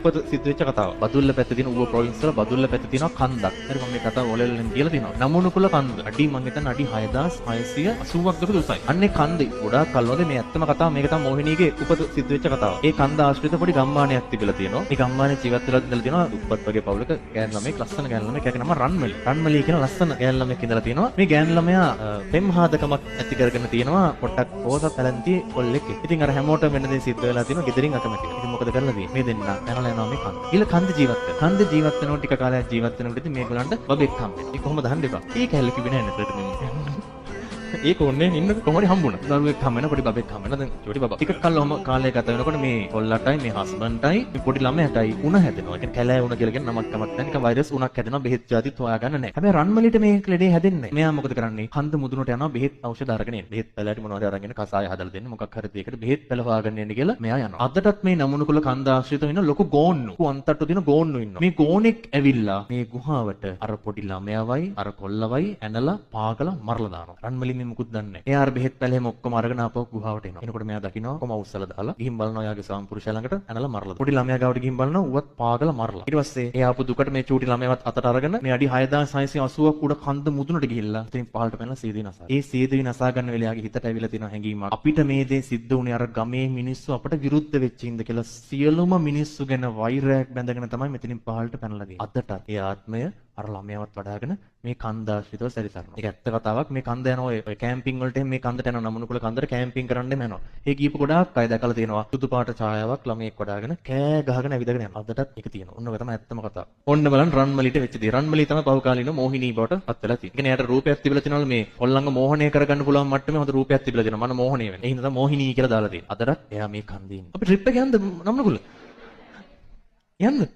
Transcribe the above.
උපත සිද්ධ වෙච්ච කතාව. බදුල්ල පැත්තේ තියෙන ඌව ප්‍රොවින්ස් වල බදුල්ල පැත්තේ තියෙන කන්දක්. හරි මම මේ කතාව ඔලෙල්ලෙන් කියලා තියෙනවා. නමුනුකුල කන්ද. අඩි මං හිතන්නේ අඩි 6680ක් දුර උසයි. අන්නේ කන්දේ ගොඩාක් කල්වද මේ ඇත්තම කතාව මේක තමයි මොහිනීගේ උපත සිද්ධ වෙච්ච කතාව. ඒ කන්ද ආශ්‍රිත පොඩි ගම්මානයක් තිබිලා තියෙනවා. මේ ගම්මානයේ ජීවත් වෙලා ඉඳලා තියෙනවා දුප්පත් වගේ පවුලක ගෑන් ළමෙක් ලස්සන ගෑන් ළමෙක්. ඒකේ නම රන්මලි. රන්මලි කියන ලස්සන ගෑන් ළමෙක් ඉඳලා තියෙනවා. මේ ගෑන් ළමයා පෙම්හාදකමක් ඇති කරගෙන තියෙනවා. පොට්ටක් පොත පැලන්ති කොල්ලෙක්. ඉතින් අර හැමෝටම වෙන දේ සිද්ධ වෙලා තියෙනවා. ගෙදරින් අකමැති. ඉතින් මොකද කරලා තියෙන්නේ? මේ දෙන්න පැනලා යනවා මේ කන්ද. ඊළ කන්ද ජීවත් වෙනවා. කන්ද ජීවත් වෙනකොට ටික කාලයක් ජීවත් වෙනකොට ඉතින් මේගොල්ලන්ට බබෙක් හම්බෙනවා. ඒක කොහොමද හම්බ වෙන්නේ? ඒක හැල්ල කිව්වේ නැහැ නේද මෙන්න. ඒක ඕනේ ඉන්න කොහොමද හම්බුණා. දරුවෙක් හම්බ වෙන පොඩි බබෙක් හම්බ වෙන දැන් චොටි බබා. ටික කල්ලාම කාලය ගත වෙනකොට මේ කොල්ලටයි මේ හස්බන්ඩ්ටයි මේ පොඩි ළමයාටයි උණ හැදෙනවා. ඒ කියන්නේ කැලෑ උණ කියලා කියන නමක් කමක් නැහැ. නිකන් වෛරස් උණක් හැදෙනවා. බෙහෙත් ජාතිත් හොයාගන්න නැහැ. හැබැයි රන්මලිට මේ ලෙඩේ හැදෙන්නේ නැහැ. මෙයා මොකද කරන්නේ? කන්ද මුදුනට යනවා බෙහෙත් ඖෂධ අරගෙන එන්න. බෙහෙත් පැලෑටි මොනවද අරගෙන කසාය හදලා දෙන්න. මොකක් හරි දෙයකට බෙහෙත් පැල හොයාගෙන එන්න කියලා මෙයා යනවා. අදටත් මේ නමුනුකුල කන්ද ආශ්‍රිතව ඉන්න ලොකු ගෝන්නු. අන්තට්ටු දින ගෝන්නු ඉන්නවා. මේ ගෝනෙක් ඇවිල්ලා මේ ගුහාවට අර පොඩි ළමයාවයි අර කොල්ලවයි ඇනලා පාගලා මරලා දානවා. රන්මලි මේ මුකුත් දන්නේ නැහැ. එයා බෙහෙත් පැලෙම ඔක්කොම අරගෙන ආපහු ගුහාවට එනවා. එනකොට මෙයා දකිනවා කොම උස්සලා දාලා ගිහින් බලනවා එයාගේ සාම්පුරුෂයා ළඟට ඇනලා මරලා. පොඩි ළමයා ගාවට ගිහින් බලනවා ඌවත් පාගලා මරලා. ඊට පස්සේ එයා ආපු දුකට මේ චූටි ළමයාවත් අතට අරගෙන මේ අඩි 6680ක් උඩ කන්ද මුදුනට ගිහිල්ලා ඉතින් පහළට පැනලා සීදී නසා. ඒ සීදී නසා ගන්න වෙලේ එයාගේ හිතට ඇවිල්ලා තියෙන හැඟීමක්. අපිට මේ දේ සිද්ධ වුණේ අර ගමේ මිනිස්සු අපට විරුද්ධ වෙච්ච ඉඳ කියලා සියලුම මිනිස්සු ගැන වෛරයක් බැඳගෙන තමයි මෙතනින් පහළට පැනලා ගියේ. අදටත් ඒ ආත්මය අර ළමයාවත් වඩාගෙන මේ කන්ද ආශ්‍රිතව සැරිසරනවා. ඒක ඇත්ත කතාවක්. මේ කන්ද යනවා ඔය කැම්පින් වලට මේ කන්දට යනවා නමුනුකුල කන්දට කැම්පින් කරන්නෙම යනවා. ඒ ගිහපු ගොඩාක් අය දැකලා තියෙනවා. සුදු පාට ඡායාවක් ළමයෙක් වඩාගෙන කෑ ගහගෙන ඇවිදගෙන යනවා. අදටත් ඒක තියෙනවා. ඔන්න ඔය තමයි ඇත්තම කතාව. ඔන්න බලන්න රන්මලිට වෙච්ච දේ. රන්මලි තමයි පහුකාලීන මොහිනී බවට පත් වෙලා තියෙන්නේ. ඒ කියන්නේ යාට රූපයක් තිබිලා තියෙනවලු මේ කොල්ලන්ව මෝහණය කරගන්න පුළුවන් මට්ටමේ හොඳ රූපයක් තිබිලා තියෙනවා. මන මෝහණය වෙන. ඒ හින්දා තමයි මොහිනී කියලා දාලා තියෙන්නේ. අදටත් එයා මේ කන්දේ ඉන්නේ. අපි ට්‍රිප් එක යන්න නමුනුකුල. යන්න